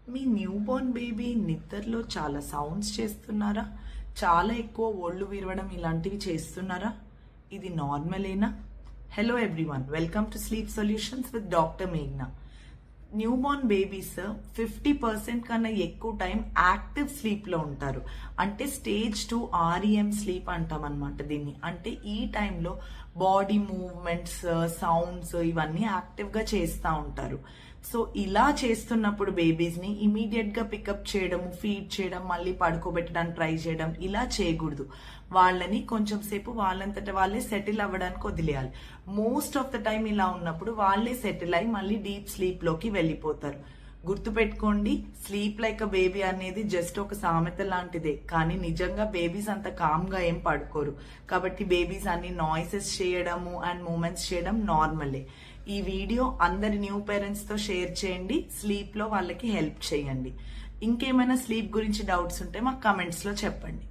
మీ new Born baby నిద్రలో చాలా sounds చేస్తున్నారా? చాలా ఎక్కువ ఒళ్ళు విరవడం ఇలాంటివి చేస్తున్నారా? ఇది నార్మలేనా? Hello everyone, welcome to sleep solutions with doctor మేఘ్నా. న్యూ బోర్న్ బేబీస్ 50% కన్నా ఎక్కువ టైం యాక్టివ్ స్లీప్ లో ఉంటారు. అంటే స్టేజ్ 2 REM స్లీప్ అంటాం అనమాట దీన్ని. అంటే ఈ టైంలో బాడీ మూవ్మెంట్స్, సౌండ్స్ ఇవన్నీ యాక్టివ్ గా చేస్తూ ఉంటారు. సో ఇలా చేస్తున్నప్పుడు బేబీస్ ని ఇమీడియట్ గా పికప్ చేయడం, ఫీడ్ చేయడం, మళ్ళీ పడుకోబెట్టడానికి ట్రై చేయడం ఇలా చేయకూడదు. వాళ్ళని కొంచెం సేపు వాళ్ళంతట వాళ్ళే సెటిల్ అవ్వడానికి వదిలేయాలి. మోస్ట్ ఆఫ్ ద టైం ఇలా ఉన్నప్పుడు వాళ్ళే సెటిల్ అయి మళ్ళీ డీప్ స్లీప్ లోకి వెళ్ళిపోతారు. గుర్తుపెట్టుకోండి, స్లీప్ లైక్ అ బేబీ అనేది జస్ట్ ఒక సామెత లాంటిదే, కానీ నిజంగా బేబీస్ అంత కామ్ గా ఏం పడుకోరు. కాబట్టి బేబీస్ అన్ని నాయిసెస్ చేయడము అండ్ మూమెంట్స్ చేయడం నార్మలే. ఈ వీడియో అందరి న్యూ పేరెంట్స్ తో షేర్ చేయండి, స్లీప్ లో వాళ్ళకి హెల్ప్ చేయండి. ఇంకేమైనా స్లీప్ గురించి డౌట్స్ ఉంటే మాకు కమెంట్స్ లో చెప్పండి.